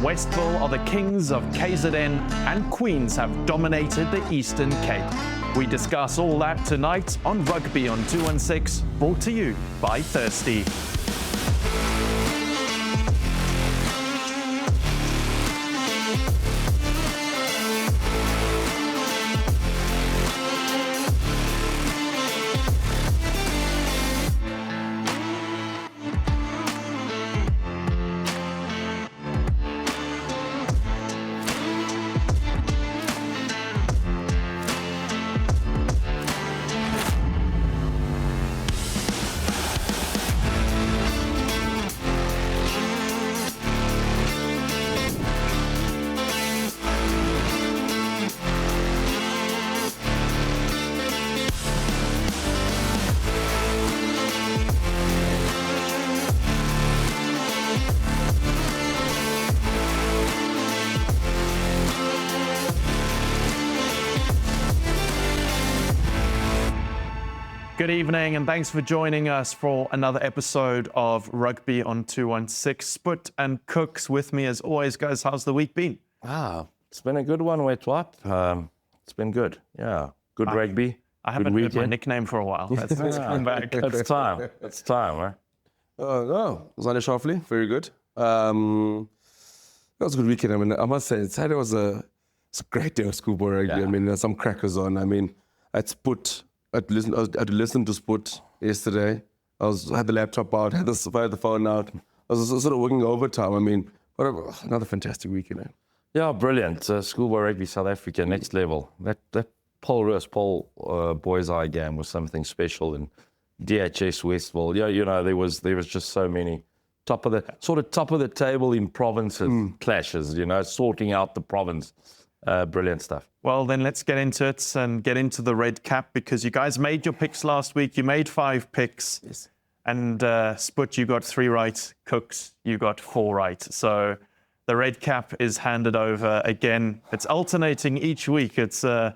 Westville are the kings of KZN and Queens have dominated the Eastern Cape. We discuss all that tonight on Rugby on 216, brought to you by Thirsty. Good evening and thanks for joining us for another episode of Rugby on 216. Sput and Cooks with me as always. Guys, how's the week been? It's been a good one, wait what? It's been good, yeah. Good rugby. I haven't heard my nickname for a while. That's come back. It's time, right? No, Zane Shafley, very good. That was a good weekend. I mean, I must say, Saturday was a great day of schoolboy rugby. Yeah. I mean, there's some crackers on. I mean, I'd listen to Sport yesterday. I had the laptop out, had the phone out. I was sort of working overtime. I mean, whatever. Another fantastic weekend. Eh? Yeah, brilliant. Schoolboy rugby South Africa, next level. That Paarl Boys Eye game was something special in DHS Westville. Yeah, you know, there was just so many top of the table in provinces clashes, you know, sorting out the province. Brilliant stuff. Well, then let's get into it and get into the red cap because you guys made your picks last week. You made 5 picks. Yes. And Sput, you got 3 right. Cooks, you got 4 right. So the red cap is handed over again. It's alternating each week. It's but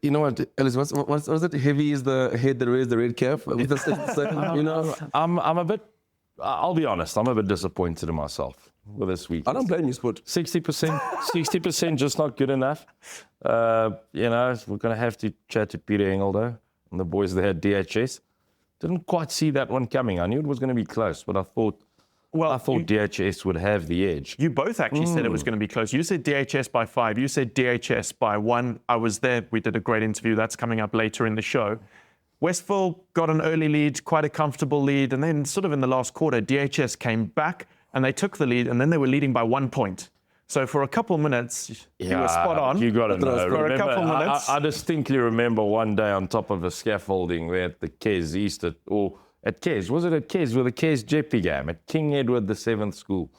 you know what, Ellis, what's it? Heavy is the head that wears the red cap. You know, I'm a bit, I'll be honest, I'm a bit disappointed in myself with this week. I don't blame you, Sport. 60% just not good enough. You know, we're going to have to chat to Peter Engel though, and the boys there at DHS. Didn't quite see that one coming. I knew it was going to be close, but I thought DHS would have the edge. You both actually said it was going to be close. You said DHS by 5. You said DHS by 1. I was there. We did a great interview. That's coming up later in the show. Westville got an early lead, quite a comfortable lead. And then sort of in the last quarter, DHS came back and they took the lead and then they were leading by 1 point. So for a couple minutes, you were spot on. You got to know. For a couple minutes. I distinctly remember one day on top of a scaffolding there at the KZ East, or at KZ, was it at KZ, with the KZ Jeppy game at King Edward the 7th School.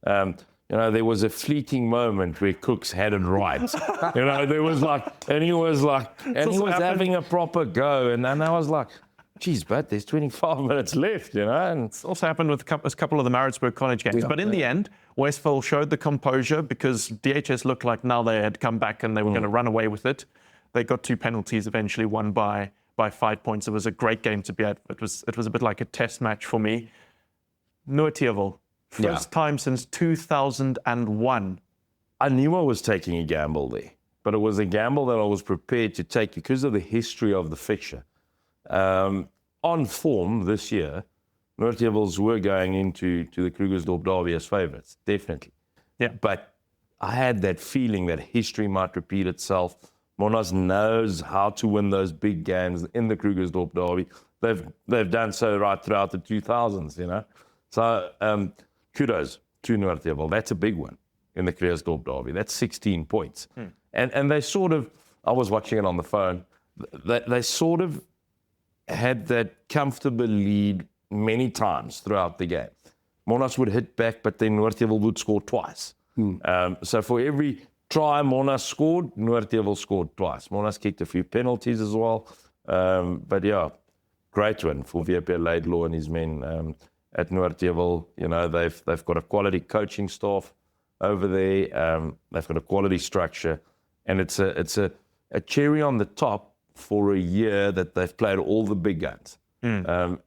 You know, there was a fleeting moment where Cooks had it right. You know, there was like, and he was having a proper go. And then I was like, geez, but there's 25 minutes left, you know. And it's also happened with a couple of the Maritzburg College games. Yeah, but in the end, Westville showed the composure because DHS looked like now they had come back and they were going to run away with it. They got 2 penalties, eventually won by 5 points. It was a great game to be at. It was a bit like a test match for me. Noordheuwel, first time since 2001. I knew I was taking a gamble there, but it was a gamble that I was prepared to take because of the history of the fixture. On form this year, Noordheuwels were going into the Krugersdorp derby as favourites, definitely. Yeah. But I had that feeling that history might repeat itself. Monnas knows how to win those big games in the Krugersdorp derby. They've done so right throughout the 2000s, you know. So kudos to Noordheuwel. That's a big one in the Krugersdorp derby. That's 16 points. And they sort of, I was watching it on the phone, they sort of had that comfortable lead many times throughout the game. Monnas would hit back, but then Noordheuwel would score twice. So for every try Monnas scored, Noordheuwel scored twice. Monnas kicked a few penalties as well. But yeah, great win for VP Laidlaw and his men at Noordheuwel. You know, they've got a quality coaching staff over there. They've got a quality structure. And it's a cherry on the top for a year that they've played all the big guns. And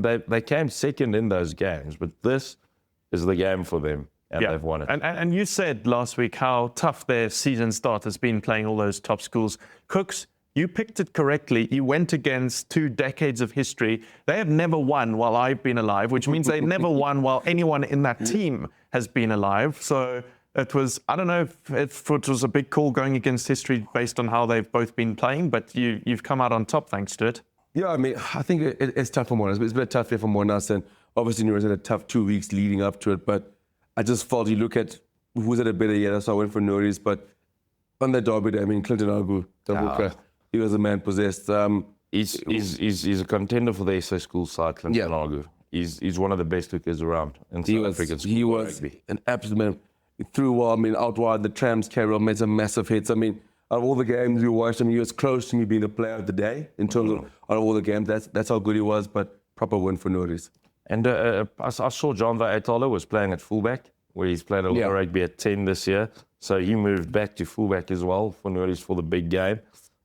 they came second in those games, but this is the game for them. and they've won it. And you said last week how tough their season start has been playing all those top schools. Cooks, you picked it correctly. You went against 2 decades of history. They have never won while I've been alive, which means they've never won while anyone in that team has been alive. So it was, I don't know if it was a big call going against history based on how they've both been playing, but you've come out on top thanks to it. Yeah, I mean, I think it's tough for Monnas. It's been a tough year for Monnas, and obviously New Zealand had a tough 2 weeks leading up to it. But I just felt you look at who's had a better year, so I went for Norris. But on the derby day, I mean, Clinton Agu, he was a man possessed. He's a contender for the SA school side, Clinton Agu. He's one of the best hookers around in South African school. He was an absolute man. He threw well, I mean, out wide, the trams carry on, made some massive hits. I mean, out of all the games you watched, I mean, he was close to me being the player of the day in terms of out of all the games. That's how good he was, but proper win for Norris. And I saw John Vaetala was playing at fullback, where he's played a lot of rugby at 10 this year. So he moved back to fullback as well for Norris for the big game.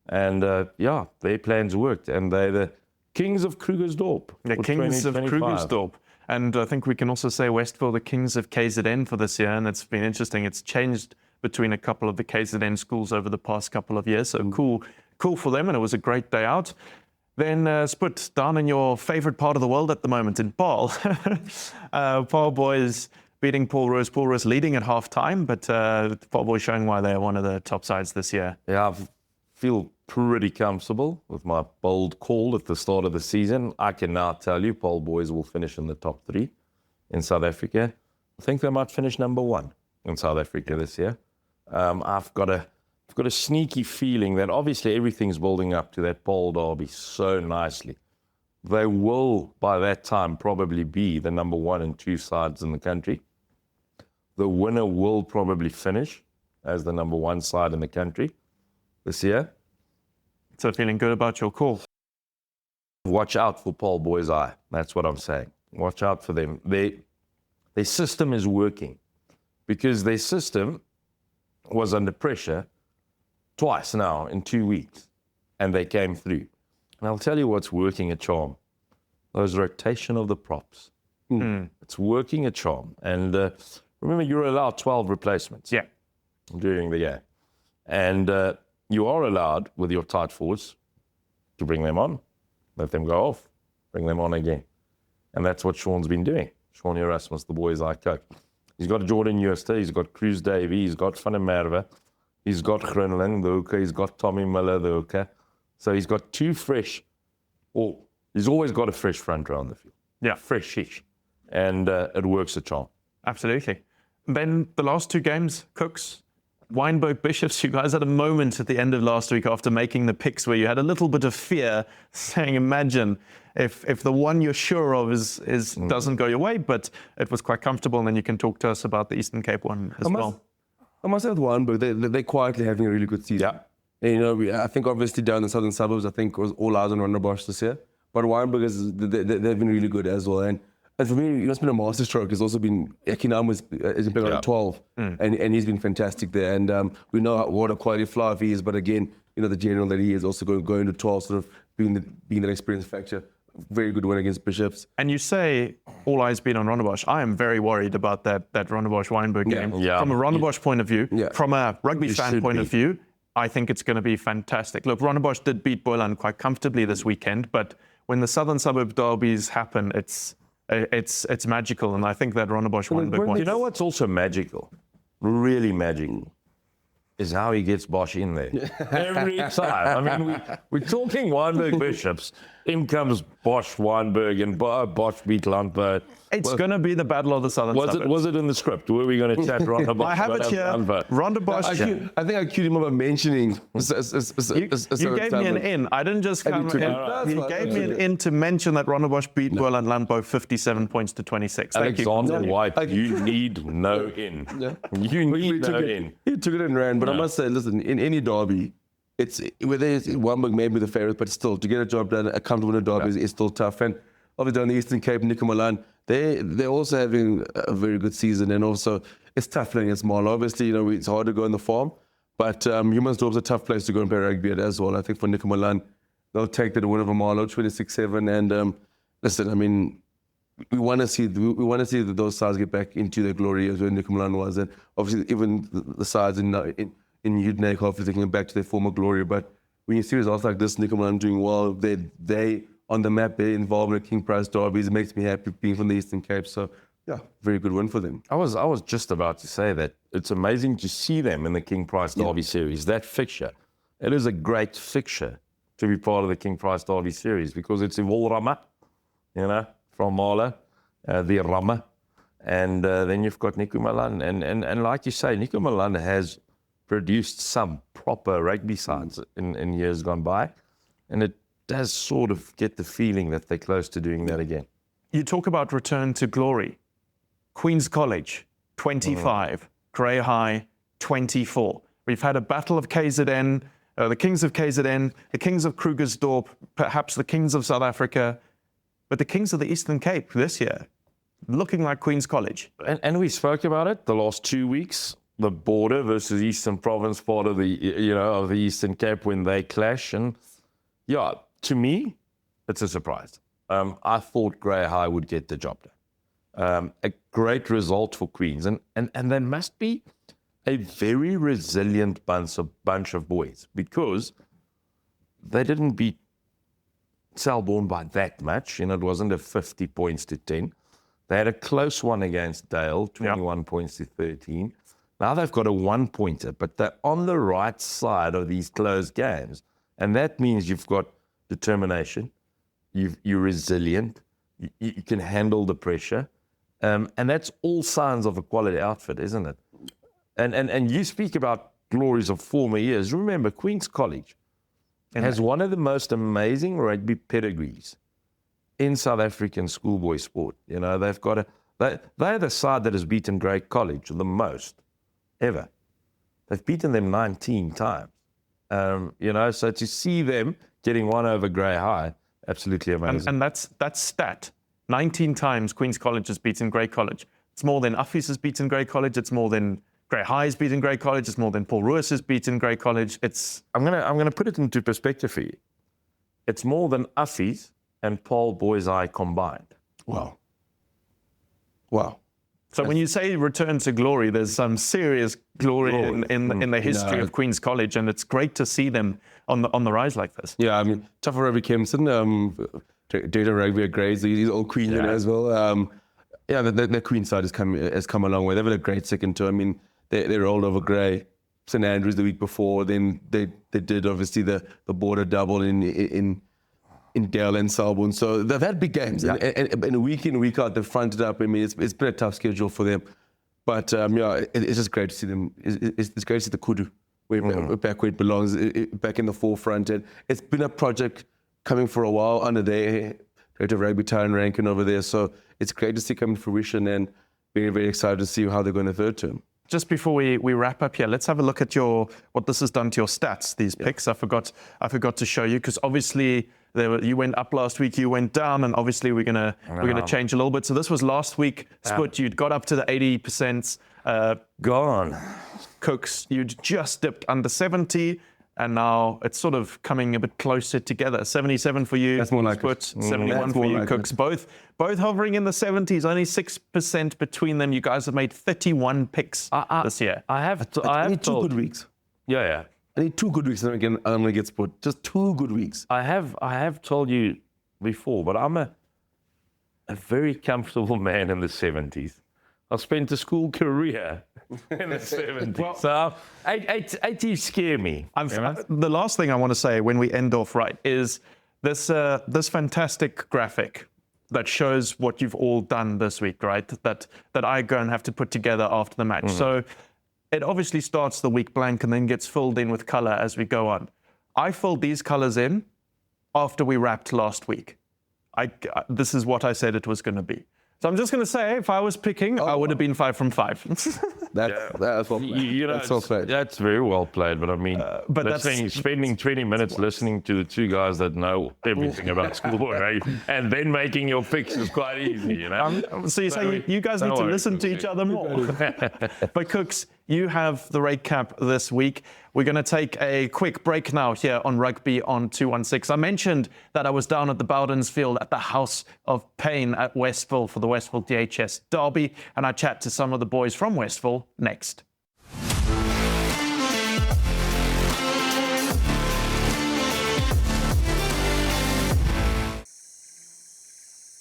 And their plans worked. And they're the kings of Krugersdorp. The kings of Krugersdorp. And I think we can also say Westville, the kings of KZN for this year. And it's been interesting. It's changed between a couple of the KZN schools over the past couple of years. So cool for them. And it was a great day out. Then Sput, down in your favorite part of the world at the moment, in Paarl. Paarl boys beating Paul Roos. Paul Roos leading at half-time, but Paarl boys showing why they're one of the top sides this year. Yeah, I feel pretty comfortable with my bold call at the start of the season. I can now tell you Paarl boys will finish in the top 3 in South Africa. I think they might finish number 1 in South Africa this year. I've got a sneaky feeling that obviously everything's building up to that Paarl derby so nicely. They will, by that time, probably be the number 1 and 2 sides in the country. The winner will probably finish as the number 1 side in the country this year. So feeling good about your call. Watch out for Paarl boys' eye. That's what I'm saying. Watch out for them. Their system is working because their system was under pressure twice now in 2 weeks, and they came through. And I'll tell you what's working a charm. Those rotation of the props. It's working a charm. And remember, you're allowed 12 replacements during the game. And you are allowed, with your tight forwards, to bring them on, let them go off, bring them on again. And that's what Sean's been doing. Sean Erasmus, the boys I coach. He's got Jordan Jooste, he's got Cruz Davey, he's got Van der Merwe, he's got Groenling, the hooker, he's got Tommy Miller, the hooker. So he's got 2 fresh, or he's always got a fresh front row on the field. Yeah. Fresh-ish. And it works a charm. Absolutely. Then the last 2 games, Cooks, Wynberg, Bishops, you guys had a moment at the end of last week after making the picks where you had a little bit of fear, saying, imagine if the one you're sure of doesn't go your way, but it was quite comfortable, and then you can talk to us about the Eastern Cape one as well. I must say with Wynberg, they're quietly having a really good season. Yeah. And, you know, I think obviously down in the southern suburbs, I think was all eyes on Rondebosch this year. But Wynberg, they've been really good as well. And for me, you know, it's been a masterstroke. It's also been, Ekinam has been playing on 12, and he's been fantastic there. And we know what a quality flower he is, but again, you know, the general that he is also going to 12, sort of being that experience factor. Very good win against Bishops. And you say all eyes been on Rondebosch. I am very worried about that Rondebosch-Wynberg game. Yeah. From a Rondebosch point of view, from a rugby fan point of view, I think it's going to be fantastic. Look, Rondebosch did beat Boland quite comfortably this weekend, but when the Southern Suburb derbies happen, it's magical, and I think that Rondebosch-Wynberg one. You know what's also magical? Really magical? Is how he gets Bosch in there. Every time. I mean, we're talking Wynberg Bishops. In comes Bosch, Wynberg, and Bosch beat Landbouw. It's going to be the battle of the Southern Suburbs. Was it in the script? Were we going to chat Ronda Bosch? I have it here. Ronda Bosch. I think I queued him up by mentioning. You gave me an in. I didn't just come in. You gave me an in to mention that Ronda Bosch beat Boland Landbouw 57 points to 26. Alexander White, you need no in. You need no in. He took it and ran. But I must say, listen, in any derby, it's whether it's Wynberg maybe the favourite, but still to get a job done, a comfortable derby is still tough. And obviously on the Eastern Cape, Nico Milan, they're also having a very good season, and also it's tough playing against Marl. Obviously, you know, it's hard to go in the farm, but Humansdorp's a tough place to go and play rugby at as well. I think for Nico Milan, they'll take the win over Marlo 26-7. And listen, I mean, we want to see those sides get back into their glory as where Nico Milan was, and obviously even the sides in Udinese hopefully taking them back to their former glory. But when you see results like this, Nico Milan doing well, they on the map, they're involved in the King Prize derbies. It makes me happy being from the Eastern Cape. So yeah, very good win for them. I was just about to say that it's amazing to see them in the King Prize Derby series. That fixture, it is a great fixture to be part of the King Prize Derby series because it's Evil Rama, from Marla, the Rama, and then you've got Nico Milan, and like you say, Nico Milan has produced some proper rugby sides in years gone by, and it does sort of get the feeling that they're close to doing that again. You talk about return to glory. Queen's College, 25. Grey High, 24. We've had a battle of KZN, the Kings of KZN, the Kings of Krugersdorp, perhaps the Kings of South Africa, but the Kings of the Eastern Cape this year, looking like Queen's College. And we spoke about it the last 2 weeks, the border versus Eastern Province part of the, of the Eastern Cape when they clash. And yeah, to me, it's a surprise. I thought Grey High would get the job done. A great result for Queens. And they must be a very resilient bunch of boys because they didn't beat Selborne by that much. It wasn't a 50 points to 10. They had a close one against Dale, 21 points to 13. Now they've got a 1-pointer, but they're on the right side of these close games. And that means you've got determination, you're resilient, you can handle the pressure. And that's all signs of a quality outfit, isn't it? And you speak about glories of former years. Remember, Queen's College has one of the most amazing rugby pedigrees in South African schoolboy sport. They've got they're the side that has beaten Grey College the most ever. They've beaten them 19 times. So to see them getting one over Grey High, absolutely amazing. And that's stat. 19 times Queen's College has beaten Grey College. It's more than Uffies has beaten Grey College. It's more than Grey High has beaten Grey College. It's more than Paul Ruiz has beaten Grey College. I'm gonna put it into perspective for you. It's more than Uffies and Paul Boys Eye combined. Wow. So when you say return to glory, there's some serious glory in the history of Queen's College, and it's great to see them on the rise like this. Yeah, I mean, Tougher Rugby Kempson, Data Rugby at Grays, he's all Queen as well. The Queen side has come a long way. They've had a great second tour. I mean, they rolled over Grey, St Andrews the week before. Then they did obviously the border double in Dale and Selborne. So they've had big games. Yeah. And week in, week out, they've fronted up. I mean, it's been a tough schedule for them. But it's just great to see them. It's great to see the Kudu back where it belongs, back in the forefront. And it's been a project coming for a while under their Greater Rugby Town ranking over there. So it's great to see come to fruition, and very, very excited to see how they're going to third term. Just before we wrap up here, let's have a look at what this has done to your stats, these picks. I forgot to show you, because obviously you went up last week, you went down, and obviously we're gonna change a little bit. So this was last week split. You'd got up to the 80%. Gone. Cooks, you'd just dipped under 70, and now it's sort of coming a bit closer together. 77 for you. That's more like split. 71 for you, Cooks. Both hovering in the 70s. Only 6% between them. You guys have made 31 picks this year. I need 2 good weeks. Yeah. I need 2 good weeks, and again I'm gonna get split. Just 2 good weeks. I have told you before, but I'm a very comfortable man in the 70s. I spent a school career in the 70s. Well, so 80s scare me. The last thing I want to say when we end off right is this fantastic graphic that shows what you've all done this week, right? That I go and have to put together after the match. So it obviously starts the week blank and then gets filled in with color as we go on. I filled these colors in after we wrapped last week. This is what I said it was going to be. So I'm just going to say, if I was picking, I would have been 5 from 5. That's well played. You know, That's well played. that's very well played. But I mean, but spending 20 minutes listening to the two guys that know everything about schoolboy rugby and then making your picks is quite easy, you know. So you're saying you guys need to listen to each other more. But Cooks, you have the rate cap this week. We're going to take a quick break now here on Rugby on 216. I mentioned that I was down at the Bowdens Field at the House of Pain at Westville for the Westville DHS derby, and I chat to some of the boys from Westville next.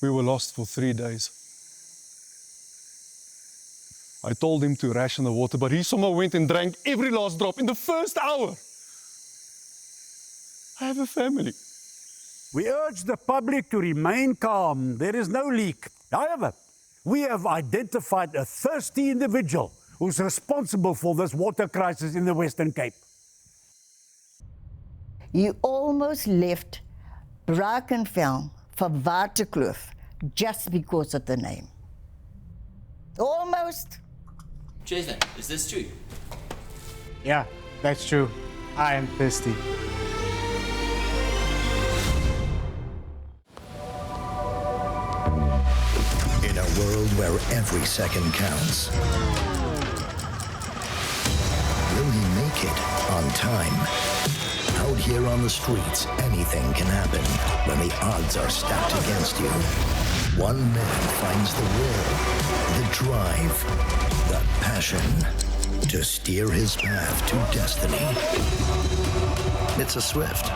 We were lost for 3 days. I told him to ration the water, but he somehow went and drank every last drop in the first hour. I have a family. We urge the public to remain calm. There is no leak. However, we have identified a thirsty individual who's responsible for this water crisis in the Western Cape. You almost left Brackenfell for Waterkloof just because of the name. Almost. Jason, is this true? Yeah, that's true. I am thirsty. In a world where every second counts, will he make it on time? Out here on the streets, anything can happen when the odds are stacked against you. One man finds the will, the drive, the passion to steer his path to destiny. It's a Swift.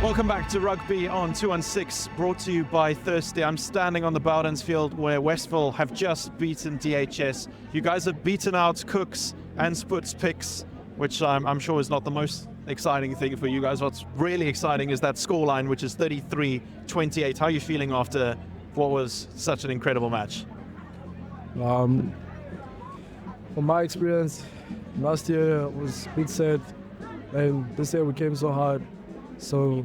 Welcome back to Rugby on 216, brought to you by Thirsty. I'm standing on the Bowdens Field where Westville have just beaten DHS. You guys have beaten out Cooks and Sputs picks, which I'm sure is not the most exciting thing for you guys. What's really exciting is that scoreline, which is 33-28. How are you feeling after what was such an incredible match? From my experience, last year was a bit sad, and this year we came so hard. So,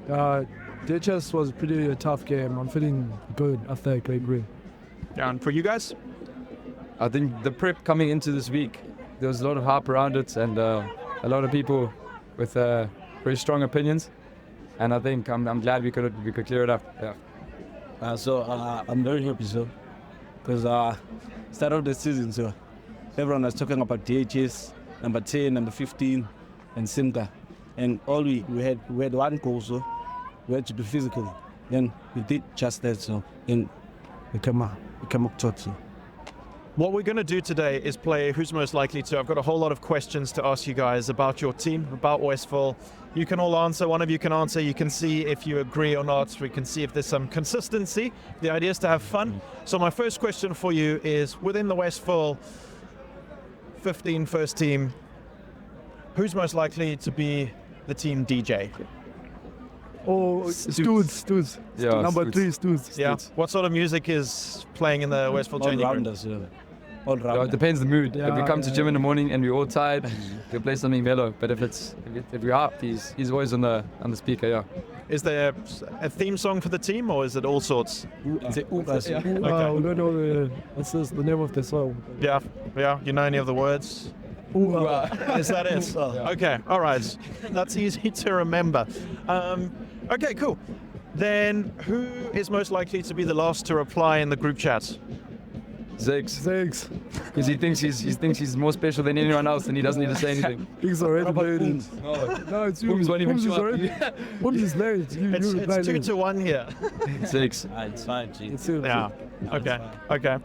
DHS was pretty a tough game. I'm feeling good after a great win. Yeah, and for you guys? I think the prep coming into this week, there was a lot of hype around it and a lot of people with very strong opinions. And I think I'm glad we could clear it up. Yeah. So I'm very happy, so because start of the season, so everyone was talking about DHS, number 10, number 15, and Simca. And all we had one goal, so we had to be physical. Then we did just that, so and we came up top. So. What we're going to do today is play Who's Most Likely To. I've got a whole lot of questions to ask you guys about your team, about Westville. You can all answer. One of you can answer. You can see if you agree or not. We can see if there's some consistency. The idea is to have fun. So my first question for you is, within the Westville 15 first team, who's most likely to be the team DJ? Oh, Stoots. Yeah, Number Stoots. 3, Stoots. Yeah. What sort of music is playing in the Westville All changing room? rounders, yeah. All Yeah, it rounders. depends the mood. If we come to Yeah, gym in the morning and we're all tired, we'll play something mellow. But if we're up, he's always on the speaker. Yeah. Is there a theme song for the team, or is it all sorts? Is it Ugas? We don't know the name of the song. Yeah. You know any of the words? Is that it? Okay, all right. That's easy to remember. Okay, cool. Then who is most likely to be the last to reply in the group chat? Zegs. Because he thinks he's more special than anyone else and he doesn't need to say anything. He's already played it. No, it's you. Booms won't even show up. Booms is late. It's 2-1 here. Zegs. It's fine, G. It's you. Yeah. Okay.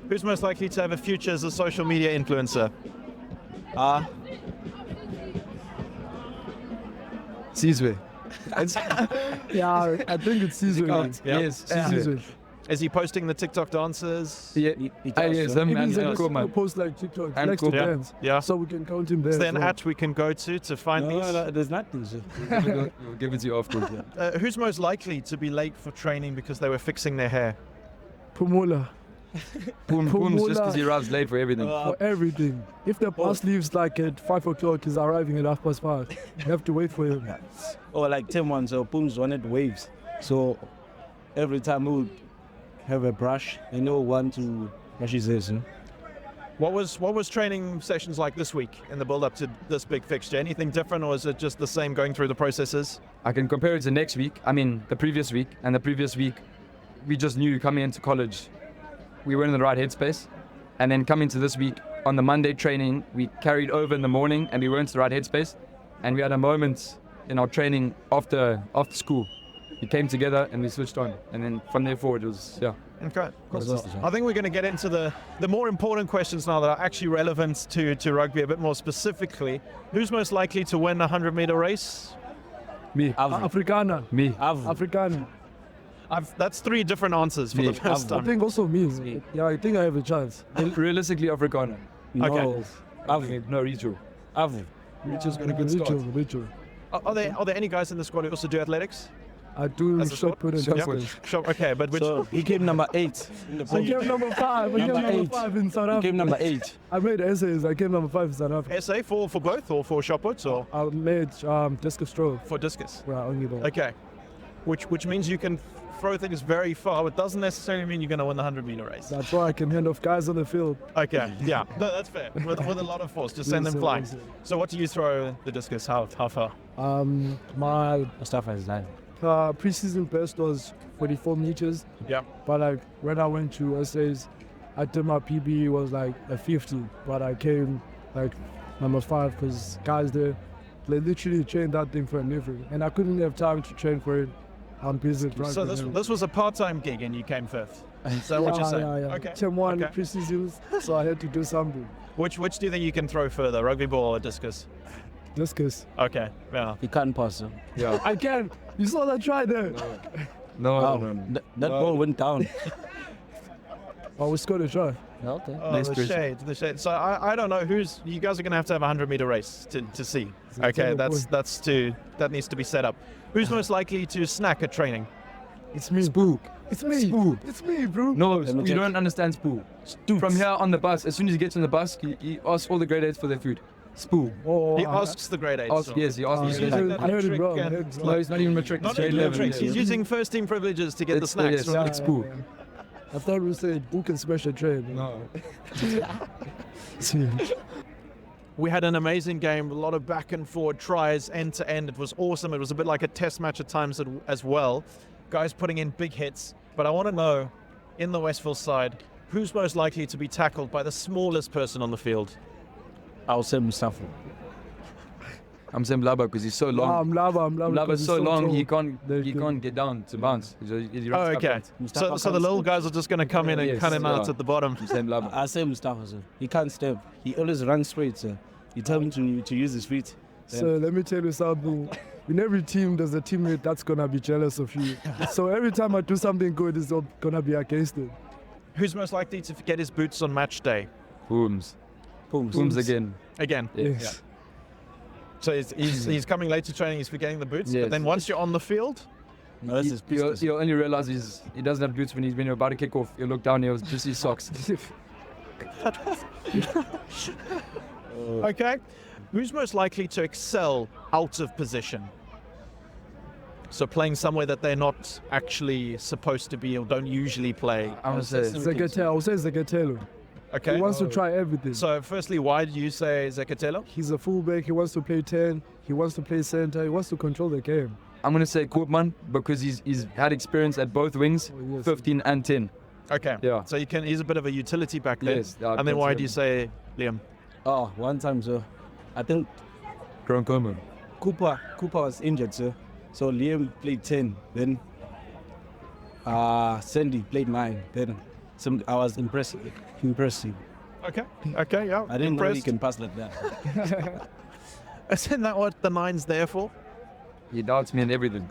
Who's most likely to have a future as a social media influencer? Sizwe. Yeah, I think it's season. Yeah. Yes, Yeah. Sizwe. Is he posting the TikTok dances? Yeah, yes, them Even and if Koopman. post like TikTok And next to Koopman. dance, Yeah. so we can count him there. Is there an as well. at we can go to find these? No, there's nothing, sir. We'll give it to you afterwards. Who's most likely to be late for training because they were fixing their hair? Pumula Poom's just because he arrives late for everything. for everything. If the bus leaves like at 5 o'clock, he's arriving at 5:30. You have to wait for him. Or like 10 months, so Pooms wanted waves. So every time we would have a brush, and no one to brush his hair. Sir. What was training sessions like this week in the build up to this big fixture? Anything different, or is it just the same going through the processes? I can compare it to next week. I mean, the previous week. And the previous week, we just knew coming into college, we were in the right headspace. And then coming to this week, on the Monday training, we carried over in the morning and we weren't in the right headspace. And we had a moment in our training after school. We came together and we switched on. And then from there forward, it was, yeah. Okay. I think we're going to get into the more important questions now that are actually relevant to rugby a bit more specifically. Who's most likely to win a 100-meter race? Me. Afrikaner. Me. Afrikaner. That's 3 different answers for Me. the first I time. think also me. Yeah, I think I have a chance. Realistically, Afrikaner. Okay. No, Richo. Richo's got a good squad. Rachel. Are there any guys in the squad who also do athletics? I do As a shot put and Shot distance. Sure, okay, but which? So he came number 8 in the I poll. came number 5. I came Number number 8. 5 in South He Africa. came number 8. I made essays. I came number 5 in South Africa. SA for both or for shot puts or I made discus throw. for discus? Well, only the Okay, which means you can throw things very far. It doesn't necessarily mean you're going to win the 100-meter race. That's why I can hand off guys on the field. Okay, yeah, no, that's fair. With a lot of force, just send them Yes, flying. yes, yes. So what do you throw the discus? How far? My Stuff is like preseason best was 44 meters. Yeah. But like when I went to essays, I did my PB was like a 50, but I came like number 5 because guys there, they literally trained that thing for a living, and I couldn't have time to train for it. I'm busy. So this was a part-time gig and you came 5th. Is that what you're saying? Yeah. Okay. Team 1 Okay. preseasons, so I had to do something. Which do you think you can throw further, rugby ball or discus? Discus. Okay, yeah. he can't pass. Sir. Yeah. I can. You saw that try there. No. That ball went down. Oh, we scored a try. Okay. Oh, Nice the question. shade. So I don't know you guys are going to have a 100-meter race to see. Okay, that needs to be set up. Who's most likely to snack at training? It's me. Spook. It's me. Spook. It's me, bro. No, you don't understand Spoo. From here on the bus, as soon as he gets on the bus, he asks all the grade 8s for their food. Spoo. Oh, He asks the grade 8s. Yes, he asks He's the using grade that I heard it trick wrong. I and- heard it No, wrong. he's not even matric. Not It's grade even 11. tricks. He's using first team privileges to get the It's- snacks. yes. right? Like Spoo. I thought we said who can smash a train. No. We had an amazing game, a lot of back and forward tries, end to end. It was awesome. It was a bit like a test match at times as well. Guys putting in big hits. But I want to know, in the Westville side, who's most likely to be tackled by the smallest person on the field? I'll say Mustafa. I'm saying Blabba because he's so long. I'm lava. Blabba's so long, he tall. can't get down to bounce. He Oh, runs okay. Mustafa So the little guys are just going to come in and Yes, cut him out yeah. at the bottom. I'm saying Blabba. I say Mustafa, sir. He can't step. He always runs straight, sir. You tell him to use his feet. So let me tell you something. In every team, there's a teammate that's gonna be jealous of you. So every time I do something good, it's gonna be against it. Who's most likely to forget his boots on match day? Booms. Booms again. Again. Yes. So he's coming late to training, he's forgetting the boots. But Yes. then once you're on the field, No, that's his business. You only realize he doesn't have boots when you're about to kick off. You look down, he was just his socks. okay. Who's most likely to excel out of position? So playing somewhere that they're not actually supposed to be or don't usually play. I would say Zekatelo. I would say Zekatelo. Okay. He wants to try everything. So firstly, why do you say Zekatelo? He's a fullback. He wants to play 10. He wants to play center. He wants to control the game. I'm gonna say Koopman because he's had experience at both wings, Oh, yes. 15 and 10. Okay. Yeah. So he's a bit of a utility back there. Yes, I and then why consider do you say Liam? Oh, one time, sir. I think Grown Coleman. Cooper was injured, sir. So Liam played 10. Then Sandy played 9. Then I was impressive. Okay. Okay. Yeah. I didn't know he Impressed. can pass like that. Isn't that what the nine's there for? He doubts me in everything.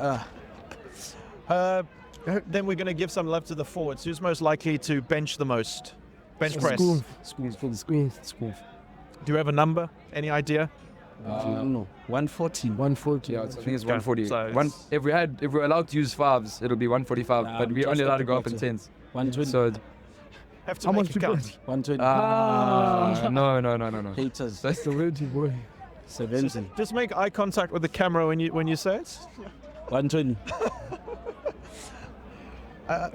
Then we're going to give some love to the forwards. Who's most likely to bench the most? Bench press. School. Do you have a number? Any idea? No, 140. 140. Yeah, I think it's 140. So If we're allowed to use fives, it'll be 145. but we're only allowed to go up in tens. 120. So have to make it count. 120. no. Haters. That's the ready boy. 70. Just make eye contact with the camera when you say it. 120.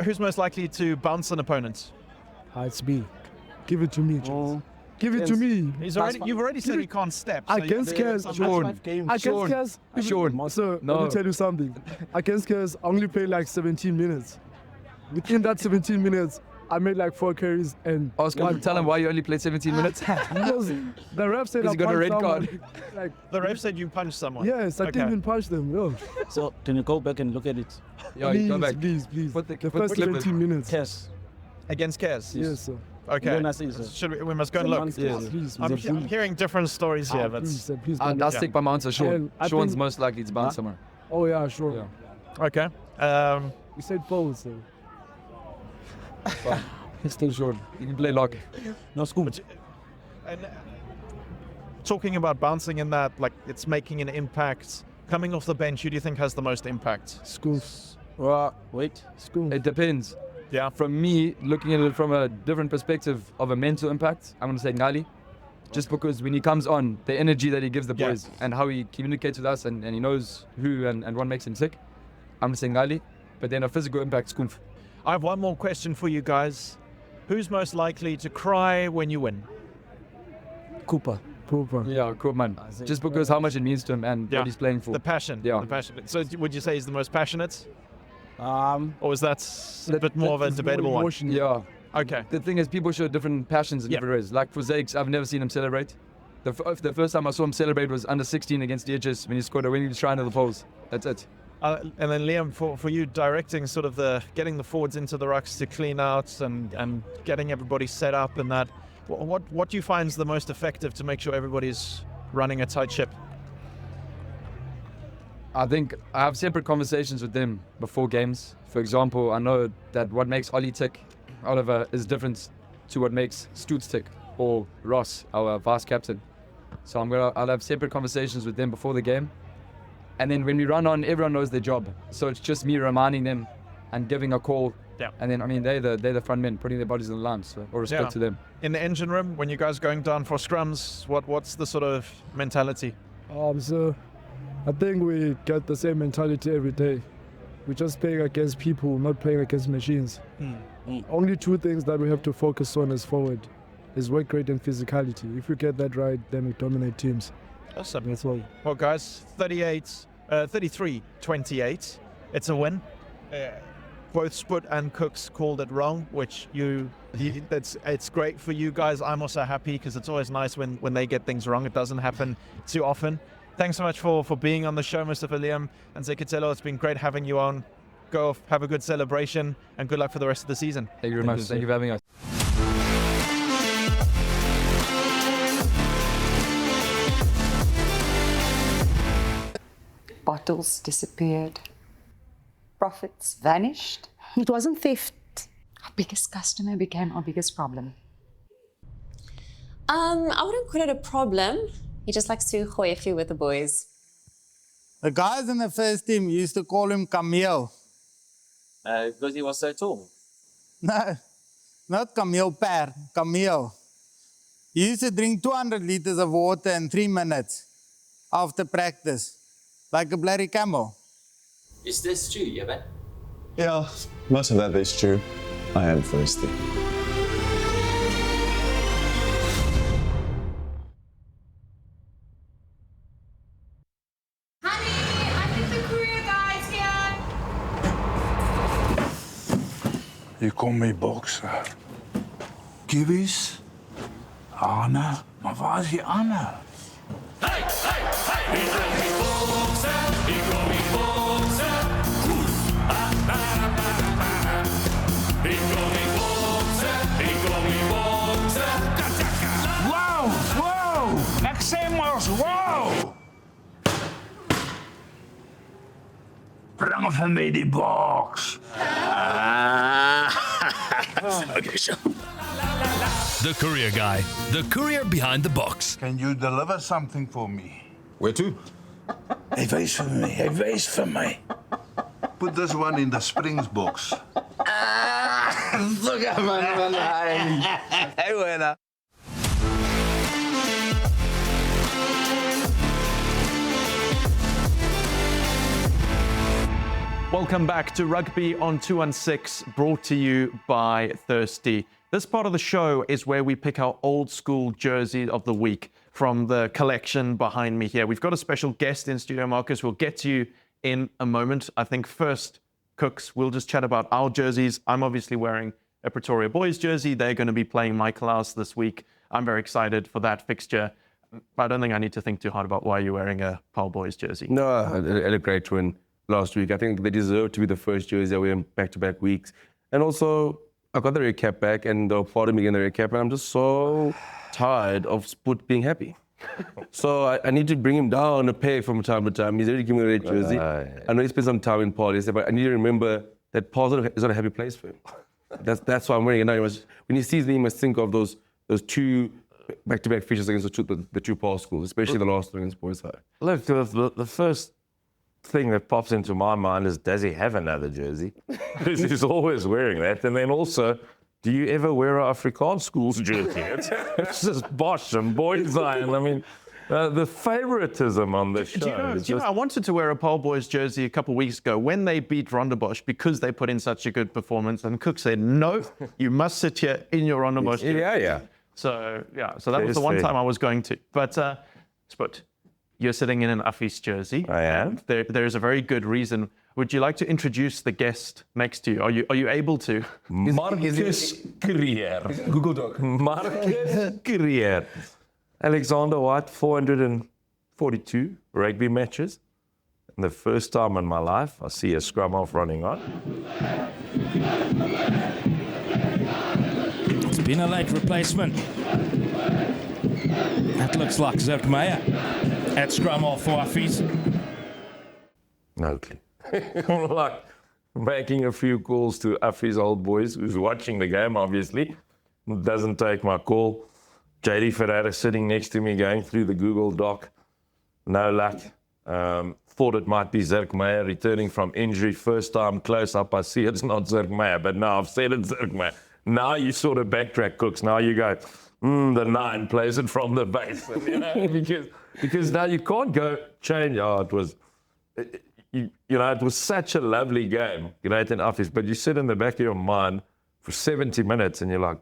Who's most likely to bounce an opponent? It's me. Give it to me, Charles. Give it to me. You've already said you can't step. Against Cares, Sean. Against Cares, Sean. So No. let me tell you something. Against Cares, I only played like 17 minutes. Within that 17 minutes, I made like 4 carries and. Oscar, tell him why you only played 17 minutes. Because the ref said I Because you got a red punched card. someone. Like, The ref said you punched someone. yes, I Okay. didn't even punch them. No. So can you go back and look at it? Yeah, please, go back. please. Put the first clip in. 17 minutes. Yes. Against Cares? Yes, sir. Okay. When I say so. We must go and look. Please, I'm hearing different stories here. But please, sir, please. I'll don't- stick by my answer, Sean. And I Sean's think- most likely to bounce somewhere. Oh yeah, sure. Yeah. okay. You said forward, sir. He's still short. You can play lock. No school. And talking about bouncing in that, like it's making an impact. Coming off the bench, who do you think has the most impact? Schools. Wait. School. It depends. Yeah. From me, looking at it from a different perspective of a mental impact, I'm going to say Ngali. Just because when he comes on, the energy that he gives the Yeah. boys and how he communicates with us and he knows who and what makes him tick, I'm going to say Ngali. But then a physical impact, Skoomf. I have one more question for you guys. Who's most likely to cry when you win? Cooper. Proper. Yeah, cool man. Just because how much it means to him and Yeah. what he's playing for. The passion. Yeah. The passion. So would you say he's the most passionate? Um, Or is that a bit more of a debatable one? Yeah. Okay. The thing is, people show different passions in Yeah. different ways. Like for Zakes, I've never seen him celebrate. The first time I saw him celebrate was under 16 against DHS when he scored a winning try into the poles. That's it. And then Liam, for you directing sort of getting the forwards into the rucks to clean out and getting everybody set up and that, what do you find is the most effective to make sure everybody's running a tight ship? I think I have separate conversations with them before games. For example, I know that what makes Ollie tick, Oliver, is different to what makes Stoots tick, or Ross, our vice captain. So I'll have separate conversations with them before the game. And then when we run on, everyone knows their job. So it's just me reminding them and giving a call. Yeah. And then, I mean, they're the front men, putting their bodies in the line. So all respect Yeah. to them. In the engine room, when you guys going down for scrums, what's the sort of mentality? So I think we get the same mentality every day. We're just playing against people, not playing against machines. Only 2 things that we have to focus on as forward is work rate and physicality. If we get that right, then we dominate teams. Awesome. That's all. Well, guys, 33-28. It's a win. Both Sput and Cooks called it wrong, which it's great for you guys. I'm also happy because it's always nice when they get things wrong. It doesn't happen too often. Thanks so much for being on the show, Mr. Liam and Zekatelo. It's been great having you on. Go off, have a good celebration, and good luck for the rest of the season. Thank you very much. Thank you for having us. Bottles disappeared. Profits vanished. It wasn't theft. Our biggest customer became our biggest problem. I wouldn't call it a problem. He just likes to hoy a few with the boys. The guys in the first team used to call him Camille. Because he was so tall. No, not Camille Per, Camille. He used to drink 200 liters of water in 3 minutes after practice, like a bloody camel. Is this true, Yevon? Yeah, most of that is true. I am thirsty. Je komt mee boksen. Kiwis? Anne? Maar waar is die Anne? Hey, hey, hey! Ik kom niet boksen, ik kom niet boksen. Ik kom niet boksen, ik kom niet boksen. Wow, wow! 'Ek sê mos, wow! Bring vir my die boks. Okay, so. The courier guy, the courier behind the box. Can you deliver something for me? Where to? Hy wys vir my. Put this one in the Springs box. Look at man. Hey, winner. Welcome back to Rugby on 216, brought to you by Thirsty. This part of the show is where we pick our old school jersey of the week from the collection behind me here. We've got a special guest in studio, Markus. We'll get to you in a moment. I think first, Cooks, we'll just chat about our jerseys. I'm obviously wearing a Pretoria Boys jersey. They're going to be playing Michael House this week. I'm very excited for that fixture. I don't think I need to think too hard about why you're wearing a Paarl Boys jersey. No, I had a great win last week. I think they deserve to be the first jersey that we in back-to-back weeks. And also, I got the red cap back and they'll pardon me again the red cap, and I'm just so tired of Sput being happy. So I need to bring him down a peg from time to time. He's already giving me a red jersey. I know he spent some time in Paarl yesterday, but I need to remember that Paarl is not a happy place for him. That's why I'm wearing it now. When he sees me, he must think of those two back-to-back fixtures against the two Paarl schools, especially the last one against Boys High. Look, the first thing that pops into my mind is, does he have another jersey? Because he's always wearing that. And then also, do you ever wear an Afrikaans school's jersey? It's just Bosch and Boys High. And I mean, the favoritism on this show. Do you know, I wanted to wear a Paarl Boys jersey a couple of weeks ago when they beat Rondebosch because they put in such a good performance. And Cook said, no, you must sit here in your Rondebosch jersey. Yeah. So that was the one time I was going to. But, Sput, you're sitting in an Affies jersey. I am. There's a very good reason. Would you like to introduce the guest next to you? Are you able to? Markus Kruger. Google Doc. Markus Kruger. Alexander White, 442 rugby matches. And the first time in my life, I see a scrum half running on. It's been a late replacement. That looks like Zirk Meyer at scrum half for Affies. No clue. I'm like making a few calls to Affies old boys who's watching the game, obviously. Doesn't take my call. JD Ferreira sitting next to me going through the Google Doc. No luck. Thought it might be Zirk Meyer returning from injury. First time close up, I see it's not Zirk Meyer, but now I've said it's Zirk Meyer. Now you sort of backtrack, Cooks. Now you go, the 9 plays it from the base. You know, because now you can't go change. Oh, it was... it was such a lovely game, great in Affies, but you sit in the back of your mind for 70 minutes and you're like,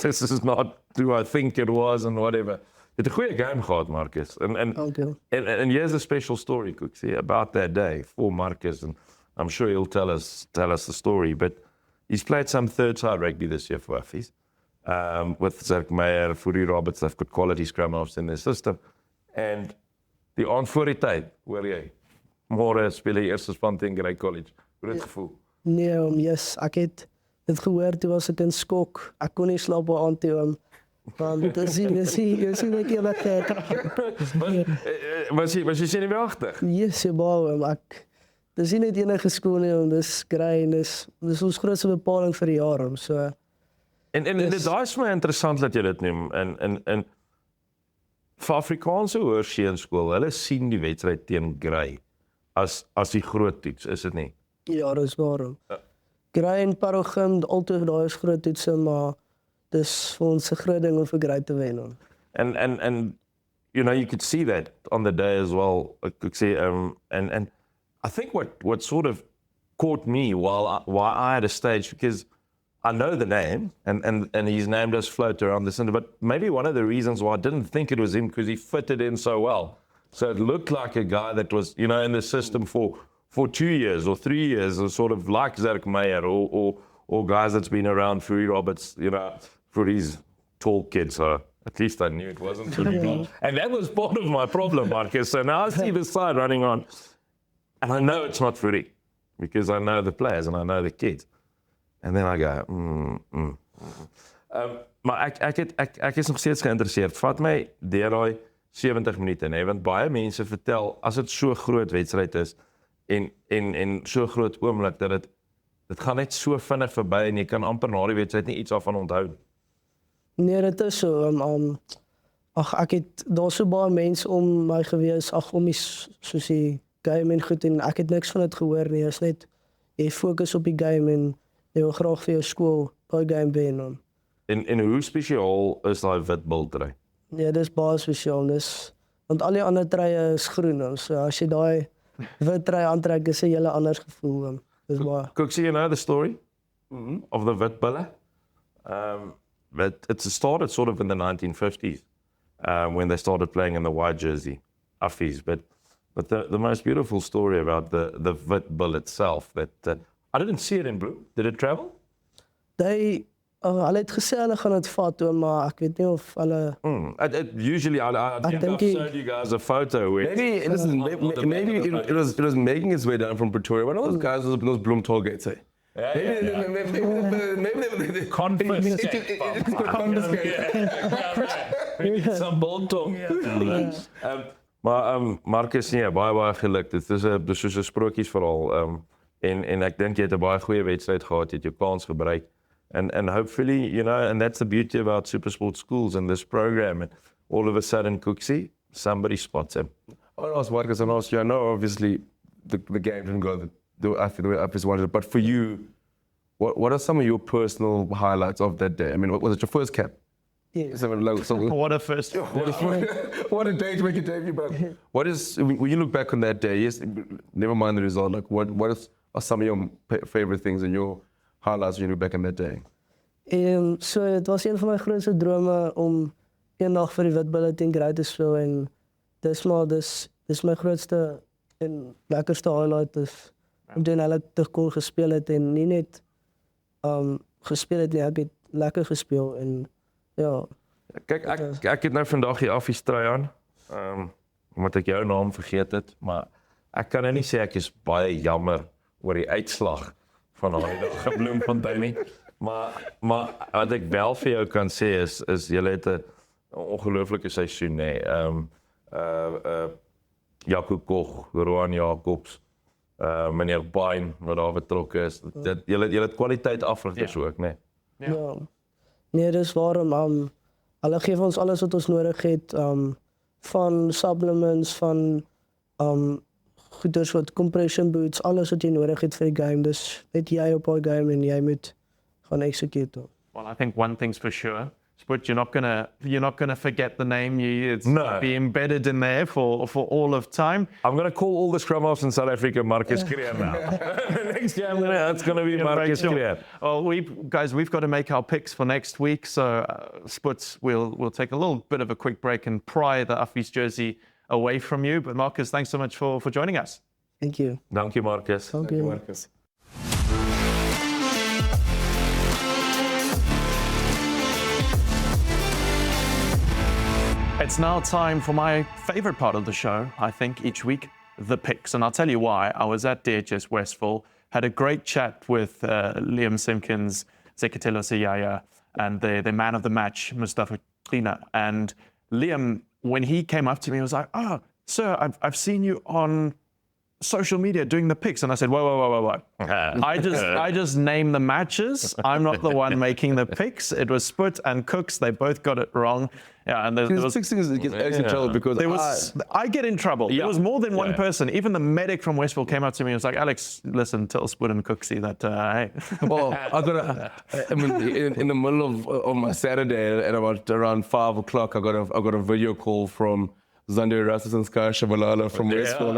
this is not who I think it was and whatever. Het 'n goeie game gehad, Markus. And here's a special story, Cooksy, about that day for Markus, and I'm sure he'll tell us the story, but he's played some third-side rugby this year for Affies. With Zirk Meyer, Fourie Roberts, they've got quality scrum halves in their system. And die aand voor die tyd, hoor jy, môre speel jy eerste span teen Grey College. Hoe het dit gevoel? Nee, yes, ek het dit gehoor toe was ek in skok. Ek kon nie slaap op aan toe want dis nie hele tyd. Was jy senuweeagtig? Yes, baie, ek dis nie net enige skool nie, dis Grey en dis ons grootste bepaling vir die jaar. So En dit is my interessant dat jy dit noem. En vir Afrikaanse hoërskool, hulle sien die wedstryd teen Grey as die groot toets, is dit nie? Ja, dis waar. Grey en Parogim, altyd daai is groot toetse, maar dis vir ons 'n groot ding om vir Grey te wen. And you could see that on the day as well. I could see, and I think what sort of caught me while I had a stage, because I know the name, and his name does float around the centre, but maybe one of the reasons why I didn't think it was him, because he fitted in so well. So it looked like a guy that was, in the system for 2 years or 3 years, or sort of like Zirk Meyer or guys that's been around, Fourie Roberts, Fourie's tall kid, so at least I knew it wasn't Fourie Roberts. And that was part of my problem, Markus. So now I see the side running on, and I know it's not Fourie, because I know the players and I know the kids. And then I go, Maar ek is nog steeds geïnteresseerd. Vat my deur daai 70 minute, nee, want baie mense vertel, as dit so groot wedstryd is, en so groot oomblik dat dit gaan net so vinnig verby en jy kan amper na die wedstryd nie iets daarvan onthou. Nee, dit is so. Ek het daar so baie mense om my gewees, om die soos die game en goed en ek het niks van dit gehoor nie. Is net jy fokus op die game en jy wil graag vir jou skool daai game wen. En hoe spesiaal is daai wit bultrui? Nee, dis baie spesiaal. Want al die ander truie is groen. So as jy daai wit trui aantrek, is 'n hele ander gevoel. Dis baie. Kooks, you know the story of the wit bulle? It started sort of in the 1950s when they started playing in the white jersey, Affies. But the most beautiful story about the wit bull itself, that I didn't see it in blue. Did it travel? Hulle het gesê hulle gaan dit vat, maar ek weet nie of hulle... Usually, I think I've showed you guys a photo. Maybe it was making its way down from Pretoria. One of those guys was those Bloem toll gates, eh? Maybe confiscate. Some bull talk. Maar Markus, nee, baie geluk. Dit is soos 'n sprokiesverhaal. En ek dink jy het 'n baie goeie wedstryd gehad, jy het jou kans gebruik. And hopefully, you know, and that's the beauty about SuperSport schools and this program. And all of a sudden, Cooksy, somebody spots him. I want to ask Markus, and also, I know obviously the game didn't go the way Affies wanted it, but for you, what are some of your personal highlights of that day? I mean, was it your first cap? Yes. What a first. What a day to make a debut, but what is, when you look back on that day, yes, never mind the result, like what are some of your favorite things and your highlights when you look back on that day? So het was een van my grootste drome om eendag vir die Witbulle teen Grey te speel en dis my grootste en lekkerste highlight is om teen hulle te kon gespeel het en nie net gespeel het nie, ek het lekker gespeel en ja. Kyk, ek het nou vandag die Affies trui aan, omdat ek jou naam vergeet het, maar ek kan nou nie sê ek is baie jammer oor die uitslag van daai dag in Bloemfontein nie. Maar wat ek wel vir jou kan sê is julle het 'n ongelooflike seisoen nê. Jakob Koch, Roan Jacobs, meneer Bain wat daar betrokke is. Julle het kwaliteit afrigters ook nê. Ja. Nee, dis waarom hulle gee ons alles wat ons nodig het, van supplements, van goeders wat compression boots, alles wat jy nodig het vir die game. Dus net jy op daai game en jy moet gaan execute. Well, I think one thing's for sure, Sport, you're not gonna forget the name. It's be embedded in there for all of time. I'm gonna call all the scrum halves in South Africa Markus Kruger now. Next game, it's gonna be Markus Kruger. Well, we've got to make our picks for next week. So, Sputs, we'll take a little bit of a quick break and pry the Affies jersey away from you. But Markus, thanks so much for joining us. Thank you. Thank you, Markus. Thank you, Markus. It's now time for my favorite part of the show, I think, each week, the picks. And I'll tell you why. I was at DHS Westville, had a great chat with Liam Simpkins, Zekatelo Siyaya, and the man of the match, Mustafa Klina. And Liam, when he came up to me, he was like, "Oh, sir, I've seen you on social media doing the picks." And I said, whoa. I just named the matches. I'm not the one making the picks. It was Sput and Cooks. They both got it wrong. Yeah, and there was fixing is it gets in trouble because I get in trouble. Yeah. There was more than one person. Even the medic from Westville came up to me and was like, "Alex, listen, tell Sput and Cooksy that hey." Well, I mean, in the middle of my Saturday at about around 5 o'clock, I got a video call from Zande Rasmus and Sky Shabalala from Westville.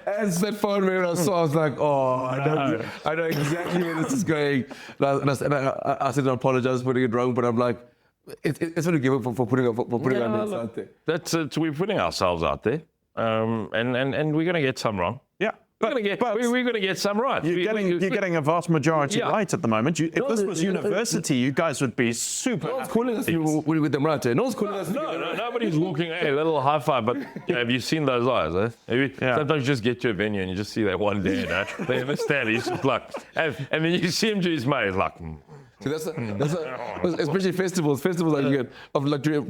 As that phone rang, I was like, "Oh, I know exactly where this is going." And I said, "I apologize for putting it wrong," but I'm like, it's what I give up for putting our out there. We're putting ourselves out there, and we're going to get some wrong. Yeah. We're going to get some right. You're getting a vast majority right at the moment. If this was university, you guys would be super. No one's calling us with them right there. No one's calling us. No, nobody's walking. Hey, a little high five. But have you seen those eyes? Sometimes you just get to a venue and you just see that one dad. They understand. He's just like, and then you see him to his mate. He's like. So that's especially festivals like you get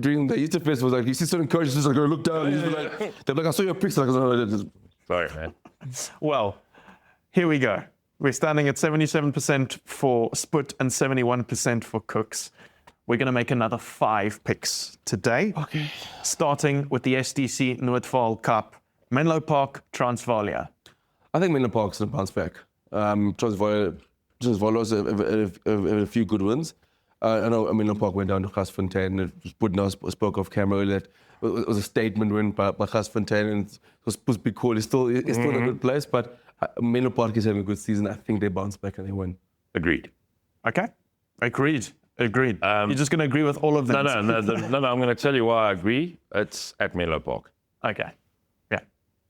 during the Easter festivals, like you see certain coaches just like go look down. And they're like, "I saw your picture." Like, sorry, man. Well, Here we go. We're standing at 77% for Sput and 71% for Cooks. We're going to make another 5 picks today. Okay. Starting with the SDC Noordheuwel Cup, Menlo Park, Transvaal. I think Menlo Park's going to bounce back. Transvaal have a few good wins. I know Menlo Park went down to Gasfontein. Sput spoke of camera earlier. It was a statement win by Gasfontein, and it was pretty cool. It's still in a good place, but Menlo Park is having a good season. I think they bounce back and they win. Agreed. Okay. Agreed. You're just going to agree with all of them? No. I'm going to tell you why I agree. It's at Menlo Park. Okay. Yeah.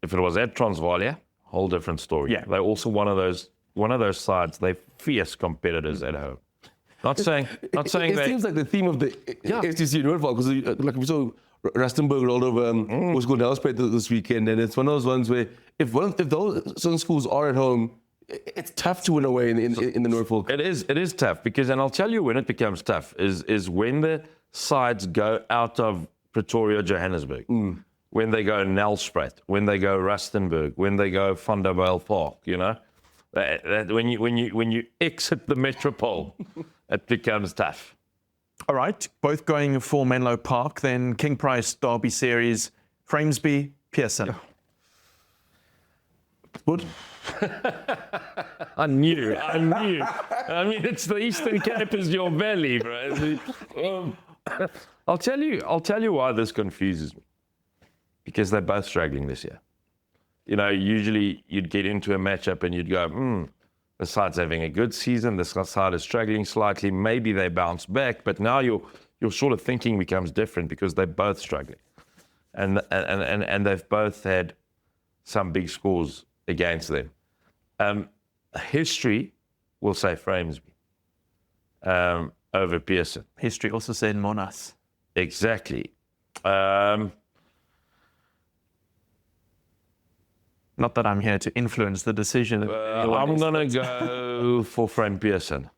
If it was at Transvaal, whole different story. Yeah. They're also one of those sides. They're fierce competitors at home. Not saying It they. seems like the theme of the SDC Noordheuwel, because like we saw Rustenburg rolled over was going to Nelspruit this weekend, and it's one of those ones where if those certain schools are at home, it's tough to win away in the Noordheuwel. It is tough because, and I'll tell you when it becomes tough is when the sides go out of Pretoria, Johannesburg, when they go Nelspruit, when they go Rustenburg, when they go Vanderbijl Park. You know, that when you exit the metropole, it becomes tough. All right, both going for Menlo Park, then King Price Derby Series, Framesby, Pearson. Good. I knew. I mean, it's the Eastern Cape is your valley, bro. I'll tell you why this confuses me. Because they're both struggling this year. You know, usually you'd get into a matchup and you'd go, the side's having a good season, this side is struggling slightly, maybe they bounce back, but now your sort of thinking becomes different because they're both struggling. And they've both had some big scores against them. History will say Framesby over Pearson. History also said Monnas. Exactly. Not that I'm here to influence the decision. I'm going to go for Frame Pearson.